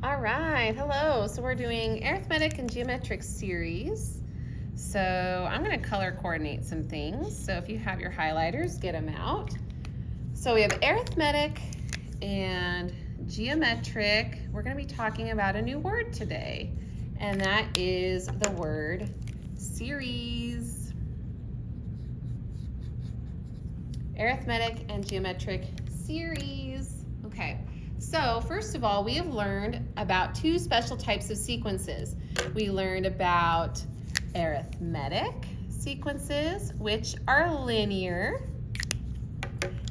All right, hello. So we're doing arithmetic and geometric series. So I'm going to color coordinate some things. So if you have your highlighters, get them out. So we have arithmetic and geometric. We're going to be talking about a new word today, and that is the word series. Arithmetic and geometric series. Okay. So first of all, we have learned about two special types of sequences. We learned about arithmetic sequences, which are linear,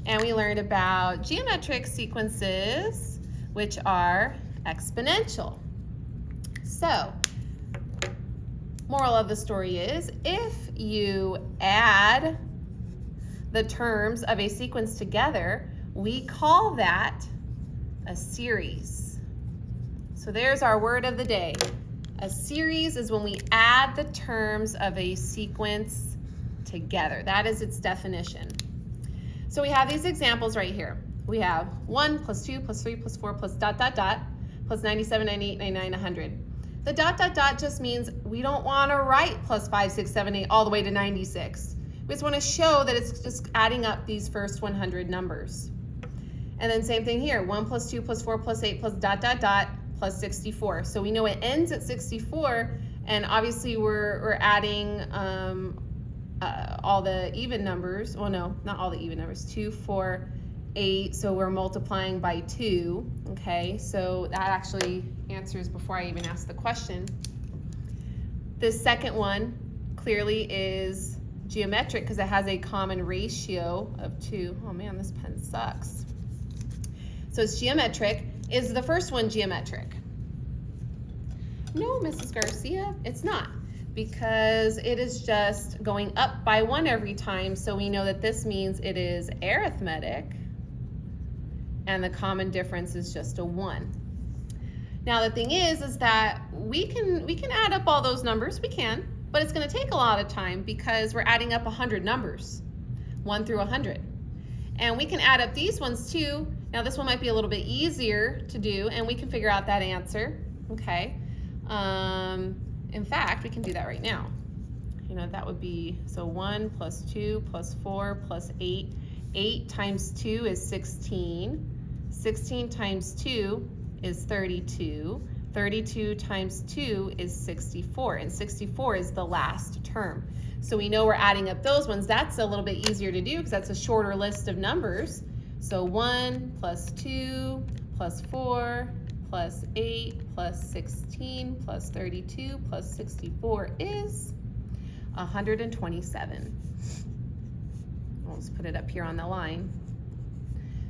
and we learned about geometric sequences, which are exponential. So, moral of the story is, if you add the terms of a sequence together, we call that a series. So there's our word of the day. A series is when we add the terms of a sequence together. That is its definition. So we have these examples right here. We have 1 plus 2 plus 3 plus 4 plus ... plus 97, 98, 99, 100. The ... just means we don't want to write plus 5, 6, 7, 8 all the way to 96. We just want to show that it's just adding up these first 100 numbers. And then same thing here, 1 plus 2 plus 4 plus 8 plus ... plus 64. So we know it ends at 64, and obviously we're adding all the even numbers. Well, no, not all the even numbers. 2, 4, 8, so we're multiplying by 2, okay? So that actually answers before I even ask the question. The second one clearly is geometric because it has a common ratio of 2. Oh man, this pen sucks. So it's geometric. Is the first one geometric? No, Mrs. Garcia, it's not, because it is just going up by 1 every time, so we know that this means it is arithmetic, and the common difference is just a 1. Now the thing is that we can add up all those numbers, we can, but it's going to take a lot of time because we're adding up 100 numbers, 1 through 100. And we can add up these ones too. Now this one might be a little bit easier to do, and we can figure out that answer, okay? In fact, we can do that right now. You know, that would be, so 1 plus 2 plus 4 plus 8. 8 times 2 is 16. 16 times 2 is 32. 32 times 2 is 64, and 64 is the last term. So we know we're adding up those ones. That's a little bit easier to do because that's a shorter list of numbers. So 1 plus 2 plus 4 plus 8 plus 16 plus 32 plus 64 is 127. I'll just put it up here on the line.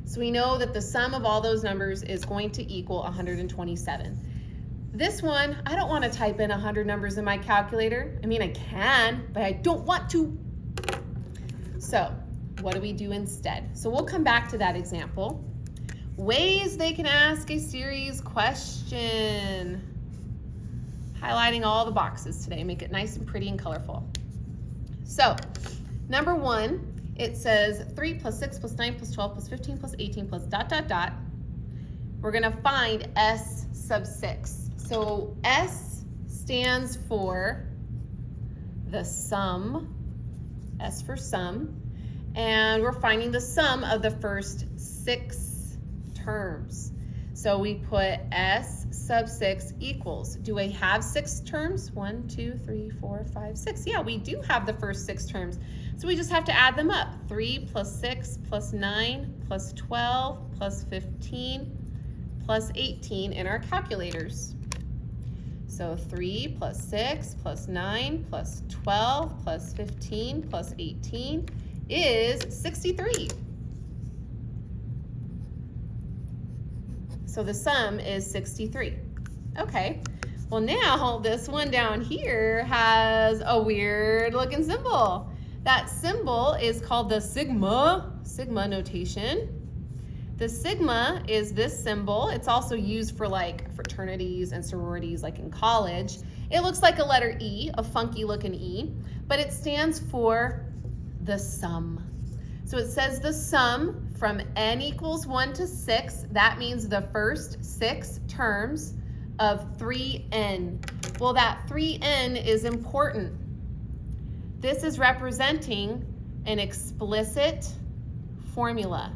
So we know that the sum of all those numbers is going to equal 127. This one, I don't want to type in 100 numbers in my calculator. I mean, I can, but I don't want to. So what do we do instead? So we'll come back to that example. Ways they can ask a series question. Highlighting all the boxes today, make it nice and pretty and colorful. So number 1, it says 3 plus 6 plus 9 plus 12 plus 15 plus 18 plus ... We're going to find S sub 6. So S stands for the sum, S for sum, and we're finding the sum of the first 6 terms. So we put S sub 6 equals, do we have 6 terms? 1, 2, 3, 4, 5, 6. Yeah, we do have the first 6 terms. So we just have to add them up. 3 plus 6 plus 9 plus 12 plus 15 plus 18 in our calculators. So 3 plus 6 plus 9 plus 12 plus 15 plus 18 is 63. So the sum is 63. Okay, well now this one down here has a weird looking symbol. That symbol is called the sigma notation. The sigma is this symbol. It's also used for like fraternities and sororities like in college. It looks like a letter E, a funky looking E, but it stands for the sum. So it says the sum from n equals 1 to 6. That means the first 6 terms of 3n. Well, that 3n is important. This is representing an explicit formula.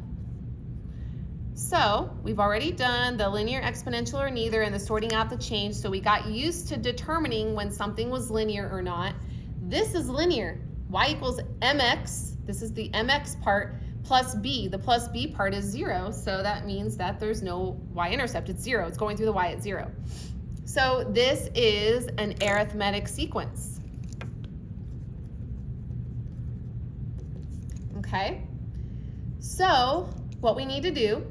So we've already done the linear, exponential, or neither, and the sorting out the change. So we got used to determining when something was linear or not. This is linear. Y equals mx, this is the mx part, plus b. The plus b part is 0, so that means that there's no y-intercept. It's 0. It's going through the y at 0. So this is an arithmetic sequence. Okay? So what we need to do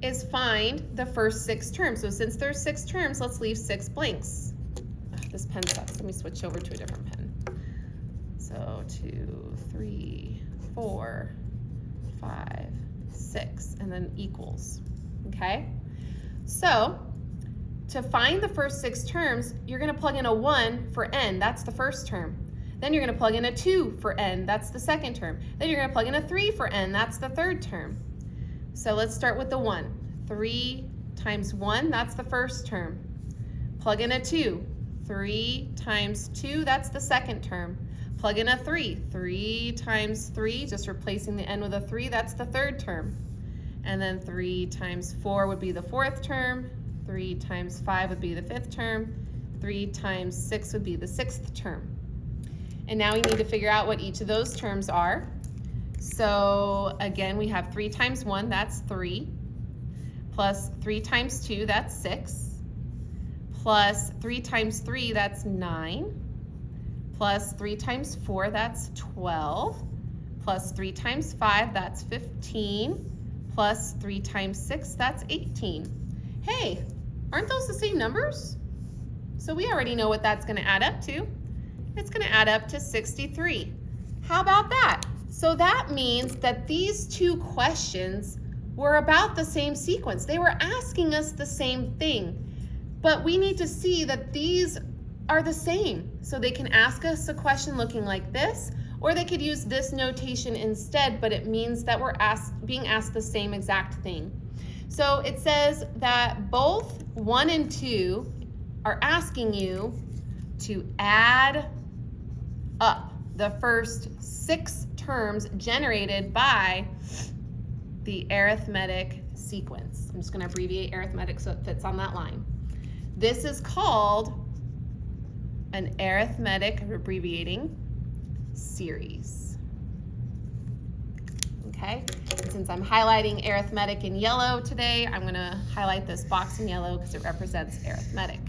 is find the first 6 terms. So since there's 6 terms, let's leave 6 blanks. This pen sucks. Let me switch over to a different pen. So 2, 3, 4, 5, 6, and then equals. Okay? So to find the first 6 terms, you're going to plug in a 1 for n. That's the first term. Then you're going to plug in a 2 for n. That's the second term. Then you're going to plug in a 3 for n. That's the third term. So let's start with the 1. 3 times 1, that's the first term. Plug in a 2. 3 times 2, that's the second term. Plug in a 3. 3 times 3, just replacing the n with a 3, that's the third term. And then 3 times 4 would be the fourth term. 3 times 5 would be the fifth term. 3 times 6 would be the sixth term. And now we need to figure out what each of those terms are. So again, we have 3 times 1, that's 3. Plus 3 times 2, that's 6. Plus 3 times 3, that's 9. Plus 3 times 4, that's 12. Plus 3 times 5, that's 15. Plus 3 times 6, that's 18. Hey, aren't those the same numbers? So we already know what that's going to add up to. It's going to add up to 63. How about that? So that means that these two questions were about the same sequence. They were asking us the same thing. But we need to see that these are the same. So they can ask us a question looking like this, or they could use this notation instead, but it means that we're being asked the same exact thing. So it says that both 1 and 2 are asking you to add up the first 6 terms generated by the arithmetic sequence. I'm just going to abbreviate arithmetic so it fits on that line. This is called an arithmetic, abbreviating, series. Okay, and since I'm highlighting arithmetic in yellow today, I'm going to highlight this box in yellow because it represents arithmetic.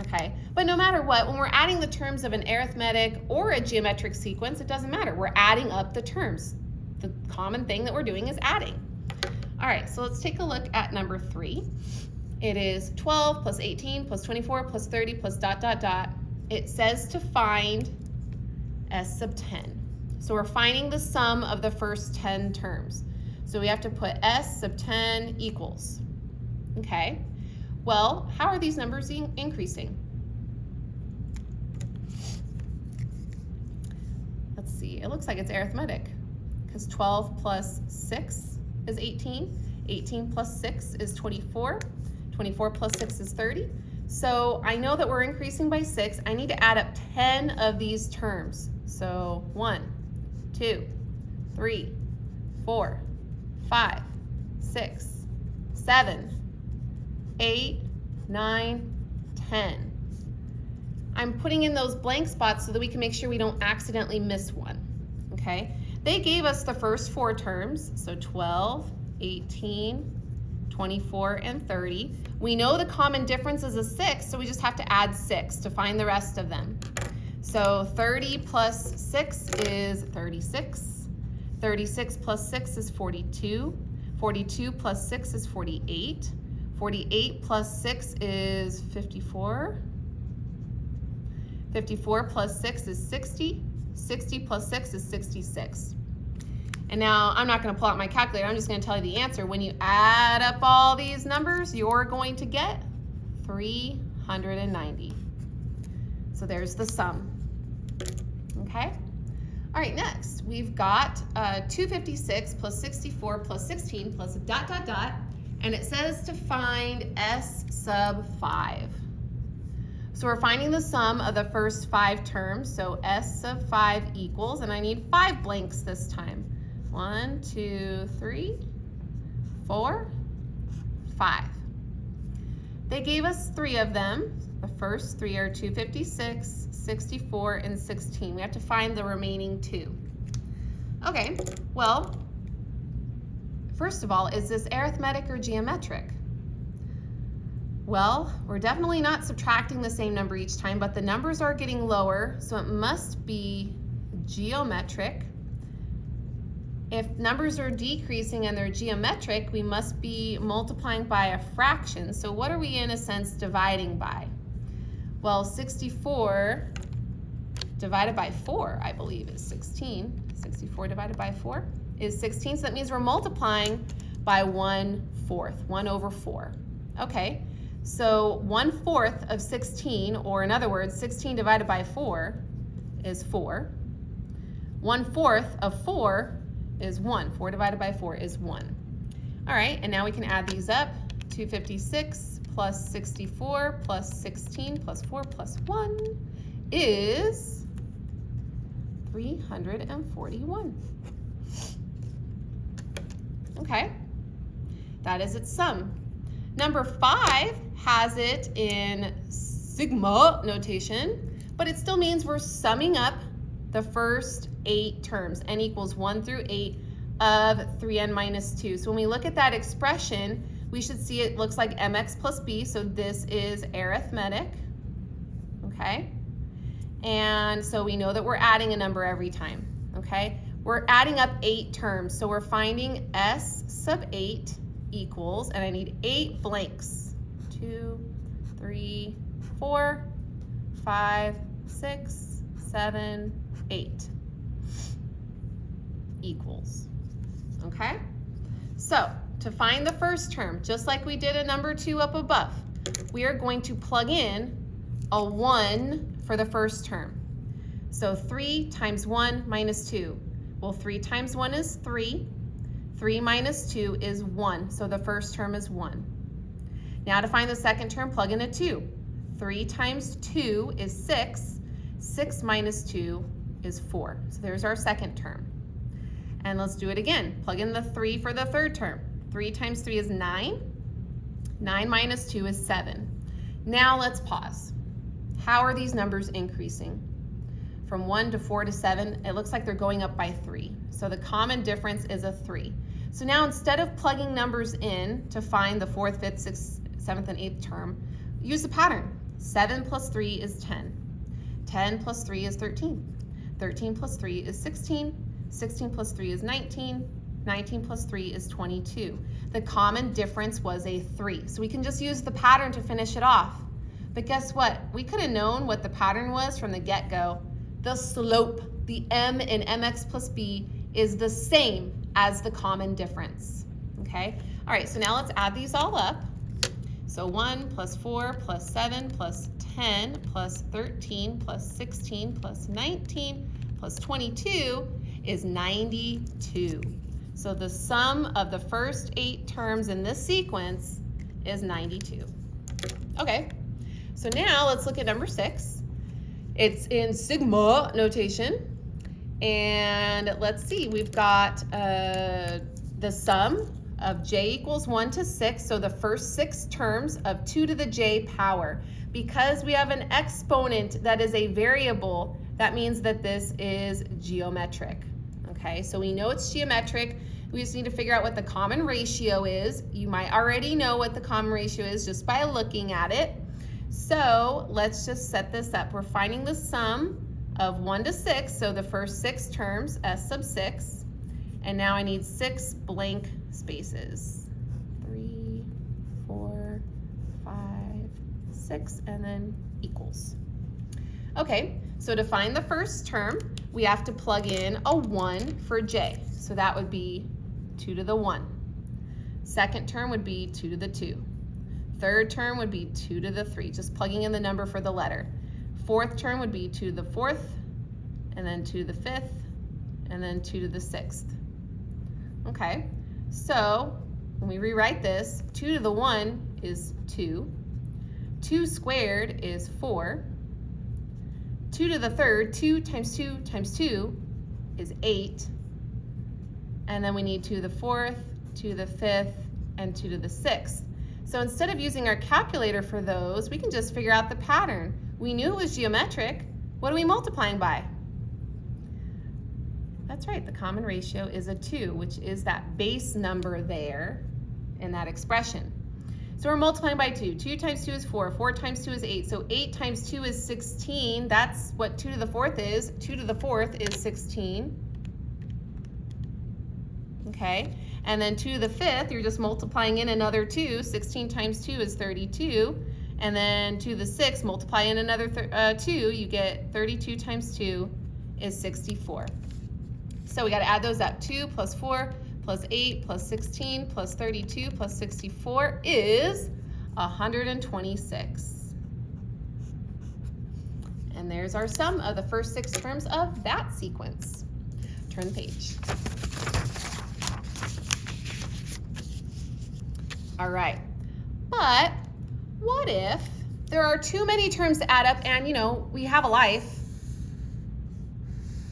Okay, but no matter what, when we're adding the terms of an arithmetic or a geometric sequence, it doesn't matter. We're adding up the terms. The common thing that we're doing is adding. All right, so let's take a look at number 3. It is 12 plus 18 plus 24 plus 30 plus ... It says to find S sub 10. So we're finding the sum of the first 10 terms. So we have to put S sub 10 equals. Okay, well, how are these numbers increasing? Let's see, it looks like it's arithmetic because 12 plus 6 is 18. 18 plus 6 is 24. 24 plus 6 is 30. So I know that we're increasing by 6. I need to add up 10 of these terms. So 1, 2, 3, 4, 5, 6, 7, 8, 9, 10. I'm putting in those blank spots so that we can make sure we don't accidentally miss one. Okay? They gave us the first 4 terms, so 12, 18, 24, and 30. We know the common difference is a 6, so we just have to add 6 to find the rest of them. So 30 plus 6 is 36. 36 plus 6 is 42. 42 plus 6 is 48. 48 plus 6 is 54. 54 plus 6 is 60. 60 plus 6 is 66. And now I'm not going to pull out my calculator. I'm just going to tell you the answer. When you add up all these numbers, you're going to get 390. So there's the sum. Okay? All right, next we've got 256 plus 64 plus 16 plus ... And it says to find S sub 5. So we're finding the sum of the first 5 terms, so S sub 5 equals, and I need 5 blanks this time. 1, 2, 3, 4, 5. They gave us 3 of them. The first 3 are 256, 64, and 16. We have to find the remaining 2. Okay, well, first of all, is this arithmetic or geometric? Well, we're definitely not subtracting the same number each time, but the numbers are getting lower, so it must be geometric. If numbers are decreasing and they're geometric, we must be multiplying by a fraction. So what are we in a sense dividing by? Well, 64 divided by 4, I believe, is 16. 64 divided by 4 is 16, so that means we're multiplying by 1/4, 1 over 4. Okay, so 1/4 of 16, or in other words, 16 divided by 4 is 4. 1/4 of 4 is 1. 4 divided by 4 is 1. All right, and now we can add these up. 256 plus 64 plus 16 plus 4 plus 1 is 341. Okay, that is its sum. Number 5 has it in sigma notation, but it still means we're summing up the first 8 terms, n equals 1 through 8 of 3n minus 2. So when we look at that expression, we should see it looks like mx plus b, so this is arithmetic, okay? And so we know that we're adding a number every time, okay? We're adding up 8 terms, so we're finding s sub 8 equals, and I need 8 blanks. 2, 3, 4, 5, 6, 7, 8 equals, okay? So to find the first term, just like we did a number 2 up above, we are going to plug in a 1 for the first term. So 3 times 1 minus 2. Well, 3 times 1 is 3. 3 minus 2 is 1, so the first term is 1. Now to find the second term, plug in a 2. 3 times 2 is 6. 6 minus 2 is 4. So there's our second term. And let's do it again. Plug in the 3 for the third term. 3 times 3 is 9. 9 minus 2 is 7. Now let's pause. How are these numbers increasing? From 1 to 4 to 7, it looks like they're going up by 3. So the common difference is a 3. So now instead of plugging numbers in to find the 4th, 5th, 6th, 7th, and 8th term, use the pattern. 7 plus 3 is 10. 10 plus 3 is 13. 13 plus 3 is 16. 16 plus 3 is 19. 19 plus 3 is 22. The common difference was a 3. So we can just use the pattern to finish it off. But guess what? We could have known what the pattern was from the get-go. The slope, the m in mx plus b, is the same as the common difference, okay? All right, so now let's add these all up. So 1 plus 4 plus 7 plus 10 plus 13 plus 16 plus 19 plus 22 is 92. So the sum of the first 8 terms in this sequence is 92. Okay, so now let's look at number 6. It's in sigma notation. And let's see, we've got the sum of j equals 1 to 6, so the first 6 terms of 2 to the j power. Because we have an exponent that is a variable, that means that this is geometric. Okay, so we know it's geometric. We just need to figure out what the common ratio is. You might already know what the common ratio is just by looking at it. So let's just set this up. We're finding the sum of 1 to 6, so the first 6 terms, s sub 6, and now I need 6 blank spaces. 3, 4, 5, 6, and then equals. Okay, so to find the first term, we have to plug in a 1 for j, so that would be 2 to the 1. Second term would be 2 to the 2. Third term would be 2 to the 3, just plugging in the number for the letter. Fourth term would be 2 to the 4th, and then 2 to the 5th, and then 2 to the 6th. Okay, so when we rewrite this, 2 to the 1 is 2, 2 squared is 4. 2 to the third, 2 times 2 times 2 is 8. And then we need 2 to the fourth, 2 to the fifth, and 2 to the sixth. So instead of using our calculator for those, we can just figure out the pattern. We knew it was geometric. What are we multiplying by? That's right, the common ratio is a 2, which is that base number there in that expression. So we're multiplying by 2. 2 times 2 is 4. 4 times 2 is 8. So 8 times 2 is 16. That's what 2 to the fourth is. 2 to the fourth is 16. Okay, and then 2 to the fifth, you're just multiplying in another 2. 16 times 2 is 32. And then 2 to the sixth, multiply in another 2. You get 32 times 2 is 64. So we got to add those up. 2 plus 4 plus 8 plus 16 plus 32 plus 64 is 126. And there's our sum of the first 6 terms of that sequence. Turn the page. All right, but what if there are too many terms to add up and, we have a life?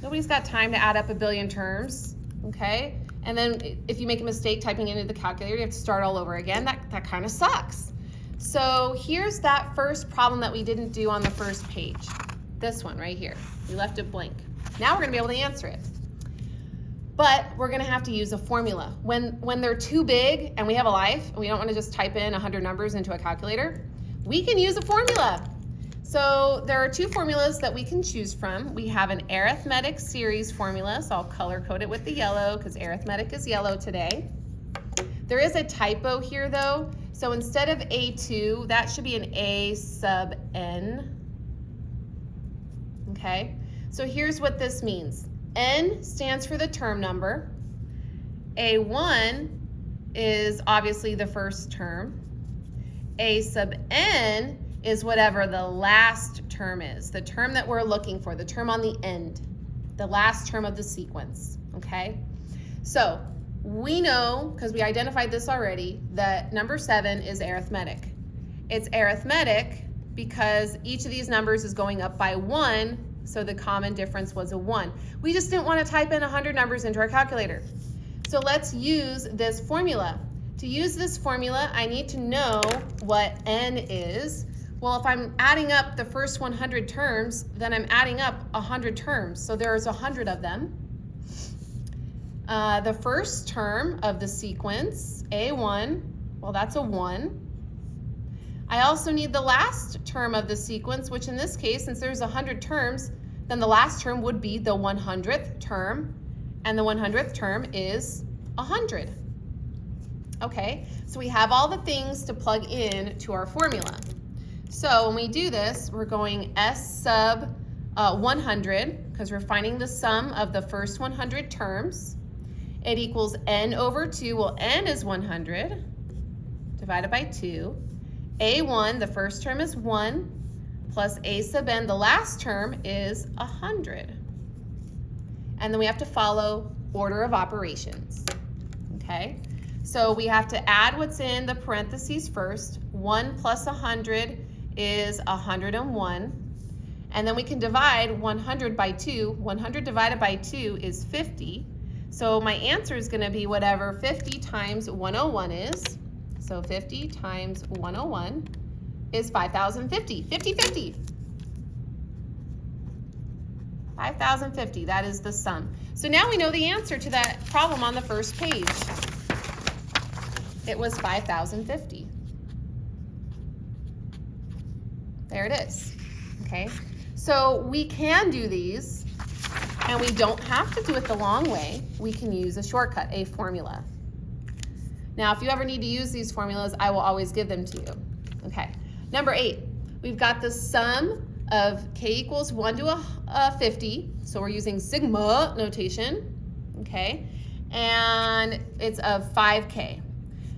Nobody's got time to add up a billion terms, okay? And then if you make a mistake typing into the calculator, you have to start all over again. That kind of sucks. So here's that first problem that we didn't do on the first page. This one right here. We left it blank. Now we're gonna be able to answer it. But we're gonna have to use a formula. When they're too big and we have a life, and we don't wanna just type in 100 numbers into a calculator, we can use a formula. So there are 2 formulas that we can choose from. We have an arithmetic series formula, so I'll color code it with the yellow because arithmetic is yellow today. There is a typo here though, so instead of A2, that should be an A sub n. Okay, so here's what this means. N stands for the term number. A1 is obviously the first term. A sub n is whatever the last term is, the term that we're looking for, the term on the end, the last term of the sequence, okay? So we know, because we identified this already, that number 7 is arithmetic. It's arithmetic because each of these numbers is going up by 1, so the common difference was a 1. We just didn't want to type in 100 numbers into our calculator. So let's use this formula. To use this formula, I need to know what n is. Well, if I'm adding up the first 100 terms, then I'm adding up 100 terms. So there's 100 of them. The first term of the sequence, A1, well, that's a 1. I also need the last term of the sequence, which in this case, since there's 100 terms, then the last term would be the 100th term, and the 100th term is 100. Okay, so we have all the things to plug in to our formula. So when we do this, we're going S sub 100, because we're finding the sum of the first 100 terms. It equals n over 2. Well, n is 100 divided by 2. A1, the first term is 1, plus A sub n, the last term is 100. And then we have to follow order of operations, okay? So we have to add what's in the parentheses first. 1 plus 100 is 101. And then we can divide 100 by 2. 100 divided by 2 is 50. So my answer is going to be whatever 50 times 101 is. So 50 times 101 is 5,050. 50/50. 5,050, that is the sum. So now we know the answer to that problem on the first page. It was 5,050. There it is, okay? So we can do these, and we don't have to do it the long way. We can use a shortcut, a formula. Now, if you ever need to use these formulas, I will always give them to you. Okay, number 8, we've got the sum of k equals 1 to 50. So we're using sigma notation, okay? And it's of 5k.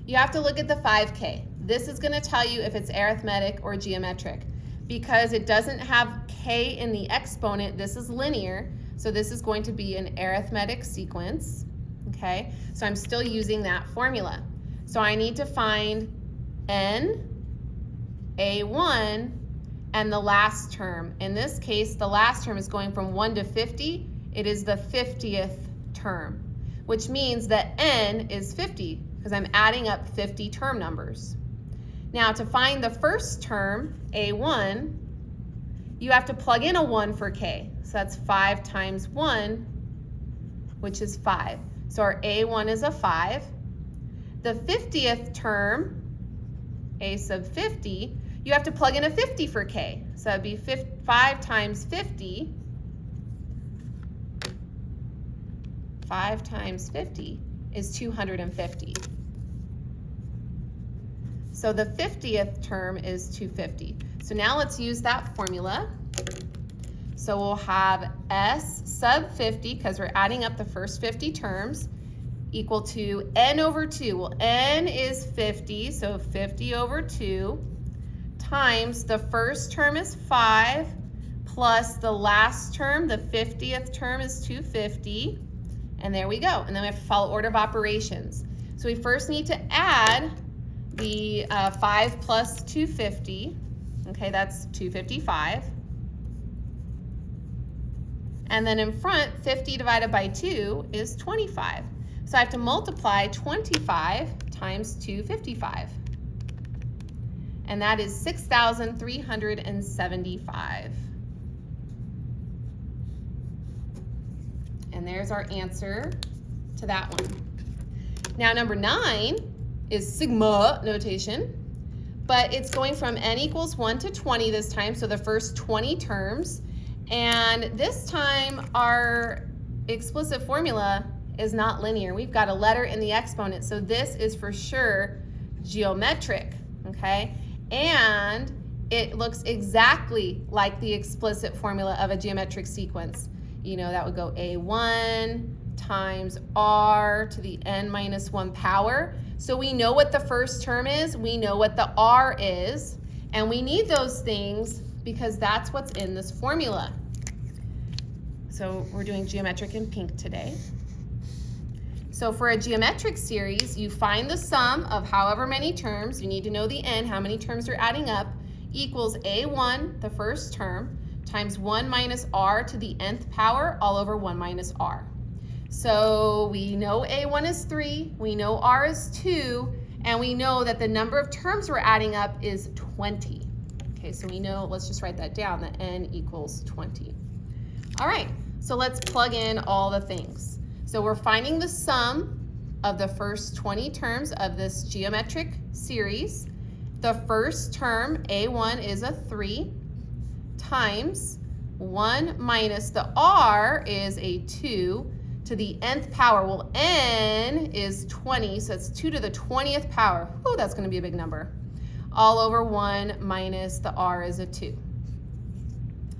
You have to look at the 5k. This is gonna tell you if it's arithmetic or geometric. Because it doesn't have k in the exponent, this is linear, so this is going to be an arithmetic sequence, okay? So I'm still using that formula. So I need to find n A1 and the last term. In this case, the last term is going from 1 to 50. It is the 50th term, which means that n is 50 because I'm adding up 50 term numbers. Now to find the first term, A1, you have to plug in a 1 for k. So that's 5 times 1, which is 5. So our A1 is a 5. The 50th term, A sub 50, you have to plug in a 50 for k. So that'd be 5 times 50. 5 times 50 is 250. So the 50th term is 250. So now let's use that formula. So we'll have S sub 50, because we're adding up the first 50 terms, equal to n over 2. Well, n is 50, so 50 over 2, times the first term is 5, plus the last term, the 50th term, is 250. And there we go. And then we have to follow order of operations. So we first need to add the 5 plus 250. Okay, that's 255. And then in front, 50 divided by 2 is 25. So I have to multiply 25 times 255. And that is 6,375. And there's our answer to that one. Now number 9 is sigma notation, but it's going from n equals 1 to 20 this time, so the first 20 terms. And this time our explicit formula is not linear. We've got a letter in the exponent, so this is for sure geometric, okay? And it looks exactly like the explicit formula of a geometric sequence. You know, that would go A1 times R to the n minus 1 power. So we know what the first term is, we know what the R is, and we need those things because that's what's in this formula. So we're doing geometric in pink today. So for a geometric series, you find the sum of however many terms, you need to know the n, how many terms are adding up, equals A1, the first term, times 1 minus r to the nth power all over 1 minus r. So we know A1 is 3, we know r is 2, and we know that the number of terms we're adding up is 20. Okay, so we know, let's just write that down, that n equals 20. All right, so let's plug in all the things. So we're finding the sum of the first 20 terms of this geometric series. The first term, A1, is a 3, times 1 minus the r is a 2 to the nth power. Well, n is 20, so it's 2 to the 20th power. Oh, that's going to be a big number. All over 1 minus the r is a 2.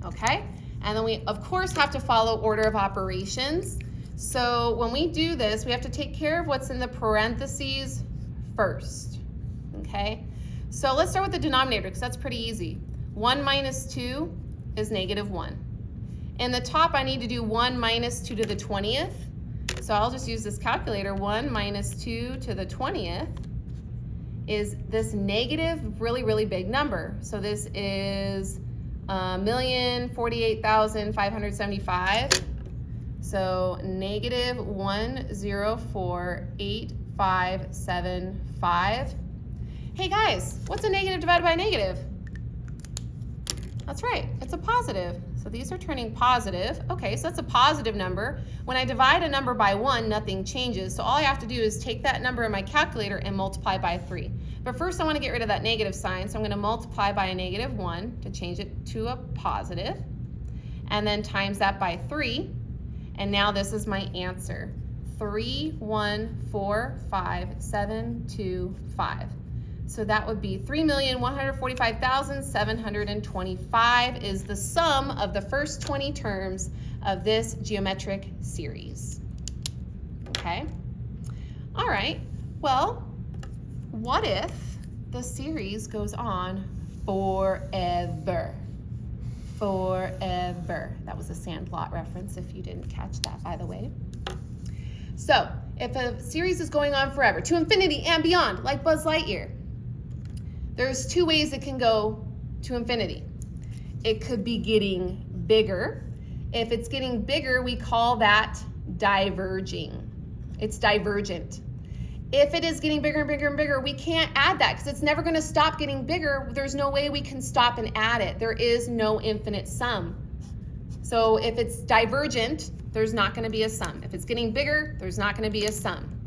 Okay? And then we, of course, have to follow order of operations. So when we do this, we have to take care of what's in the parentheses first. Okay? So let's start with the denominator, because that's pretty easy. 1 minus 2 is negative 1. In the top, I need to do 1 minus 2 to the 20th. So I'll just use this calculator. 1 minus 2 to the 20th is this negative, really, really big number. So this is 1,048,575. So negative 1048575. Hey guys, what's a negative divided by a negative? That's right, it's a positive. So these are turning positive. Okay, so that's a positive number. When I divide a number by 1, nothing changes. So all I have to do is take that number in my calculator and multiply by 3. But first I want to get rid of that negative sign, so I'm going to multiply by a negative 1 to change it to a positive, and then times that by 3. And now this is my answer, 3145725. So that would be 3,145,725 is the sum of the first 20 terms of this geometric series. Okay? All right. Well, what if the series goes on forever? Forever. That was a Sandlot reference if you didn't catch that, by the way. So, if a series is going on forever, to infinity and beyond, like Buzz Lightyear, There's two ways it can go to infinity. It could be getting bigger. If it's getting bigger, we call that diverging. It's divergent. If it is getting bigger and bigger and bigger, we can't add that because it's never going to stop getting bigger. There's no way we can stop and add it. There is no infinite sum. So if it's divergent, there's not going to be a sum. If it's getting bigger, there's not going to be a sum.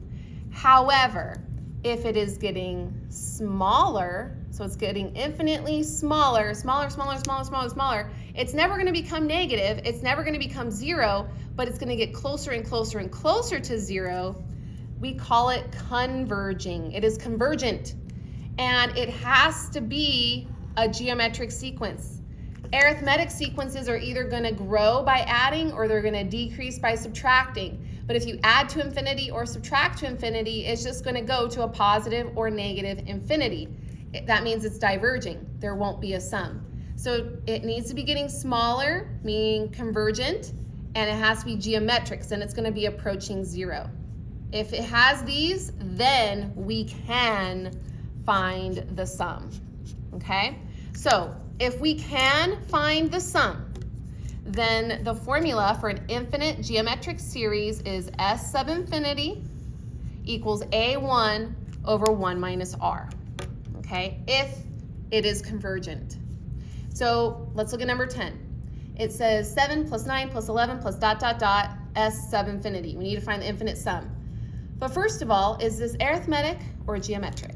However, if it is getting smaller, so it's getting infinitely smaller, it's never going to become negative. It's never going to become zero, but it's going to get closer and closer and closer to zero. We call it converging. It is convergent, and it has to be a geometric sequence. Arithmetic sequences are either going to grow by adding or they're going to decrease by subtracting. But if you add to infinity or subtract to infinity, it's just going to go to a positive or negative infinity. That means it's diverging. There won't be a sum. So it needs to be getting smaller, meaning convergent, and it has to be geometric, so then it's going to be approaching zero. If it has these, then we can find the sum, okay? So if we can find the sum, then the formula for an infinite geometric series is S sub infinity equals A1 over 1 minus R, okay? If it is convergent. So let's look at number 10. It says 7 plus 9 plus 11 plus ... S sub infinity. We need to find the infinite sum. But first of all, is this arithmetic or geometric?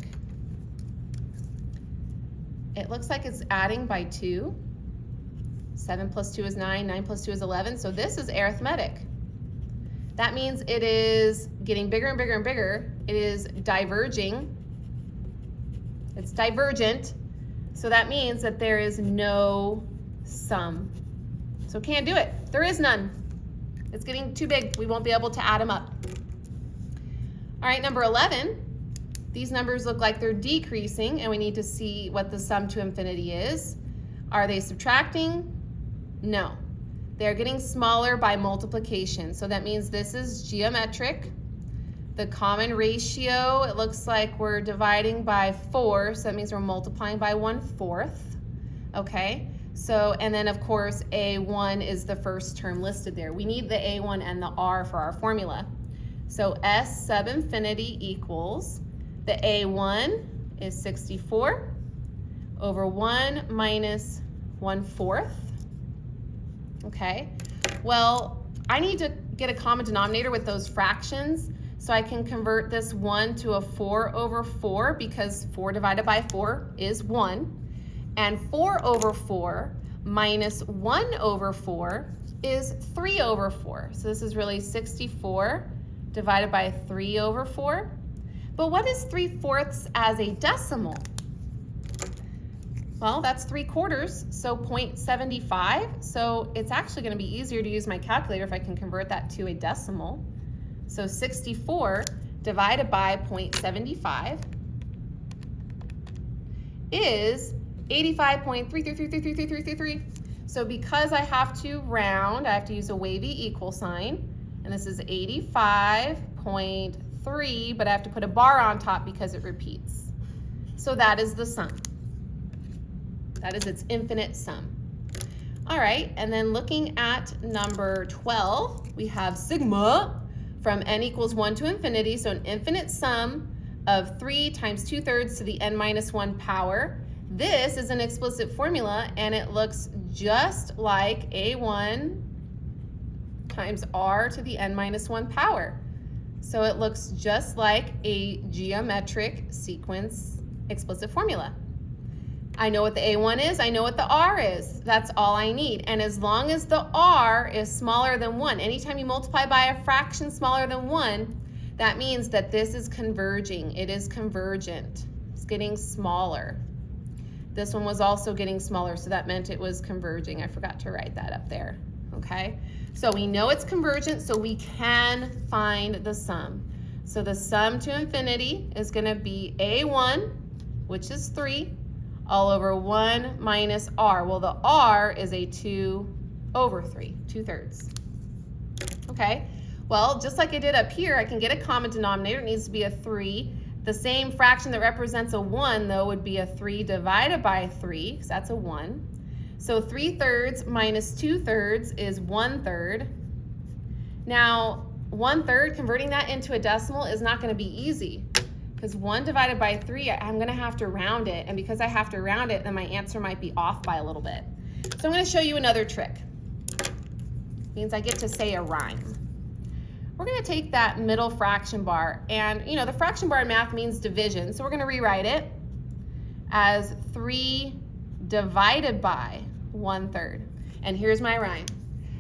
It looks like it's adding by 2. 7 plus 2 is 9, 9 plus 2 is 11, so this is arithmetic. That means it is getting bigger and bigger and bigger. It is diverging. It's divergent, so that means that there is no sum. So can't do it. There is none. It's getting too big. We won't be able to add them up. All right, number 11. These numbers look like they're decreasing, and we need to see what the sum to infinity is. Are they subtracting? No. They're getting smaller by multiplication, so that means this is geometric. The common ratio, it looks like we're dividing by 4, so that means we're multiplying by 1/4. Okay, so, and then of course A1 is the first term listed there. We need the A1 and the R for our formula. So S sub infinity equals, the A1 is 64 over 1 minus 1/4. Okay, well, I need to get a common denominator with those fractions, so I can convert this 1 to a 4 over 4 because 4 divided by 4 is 1. And 4 over 4 minus 1 over 4 is 3 over 4. So this is really 64 divided by 3 over 4. But what is 3/4 as a decimal? Well, that's 3/4, so 0.75. So it's actually going to be easier to use my calculator if I can convert that to a decimal. So 64 divided by 0.75 is 85.3333333. So because I have to round, I have to use a wavy equal sign, and this is 85.3, but I have to put a bar on top because it repeats. So that is the sum. That is its infinite sum. All right, and then looking at number 12, we have sigma from n equals 1 to infinity, so an infinite sum of 3 times 2/3 to the n minus 1 power. This is an explicit formula, and it looks just like A1 times R to the n minus 1 power. So it looks just like a geometric sequence explicit formula. I know what the A1 is, I know what the R is. That's all I need. And as long as the R is smaller than 1, anytime you multiply by a fraction smaller than 1, that means that this is converging. It is convergent. It's getting smaller. This one was also getting smaller, so that meant it was converging. I forgot to write that up there, okay? So we know it's convergent, so we can find the sum. So the sum to infinity is going to be A1, which is 3, all over 1 minus R. Well, the R is a 2 over 3, 2/3. Okay, well, just like I did up here, I can get a common denominator. It needs to be a 3. The same fraction that represents a 1, though, would be a 3 divided by 3, because that's a 1. So 3/3 minus 2/3 is 1/3. Now, 1/3, converting that into a decimal is not going to be easy, because 1 divided by 3, I'm going to have to round it, and because I have to round it, then my answer might be off by a little bit. So I'm going to show you another trick. Means I get to say a rhyme. We're going to take that middle fraction bar, and the fraction bar in math means division, so we're going to rewrite it as 3 divided by 1/3. And here's my rhyme.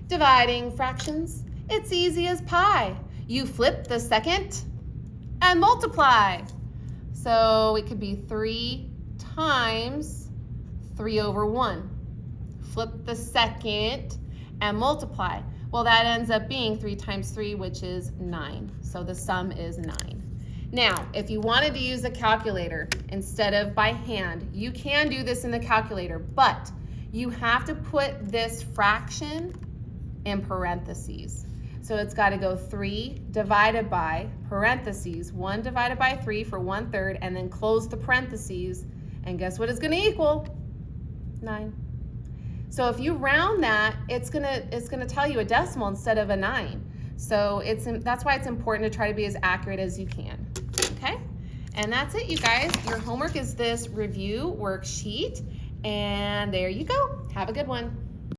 Dividing fractions, it's easy as pie. You flip the second and multiply. So it could be 3 times 3/1. Flip the second and multiply. Well, that ends up being 3 times 3, which is 9. So the sum is 9. Now, if you wanted to use a calculator instead of by hand, you can do this in the calculator, but you have to put this fraction in parentheses. So it's got to go 3 divided by parentheses, 1 divided by 3 for 1/3, and then close the parentheses. And guess what it's going to equal? 9. So if you round that, it's gonna tell you a decimal instead of a 9. So that's why it's important to try to be as accurate as you can. Okay? And that's it, you guys. Your homework is this review worksheet. And there you go. Have a good one.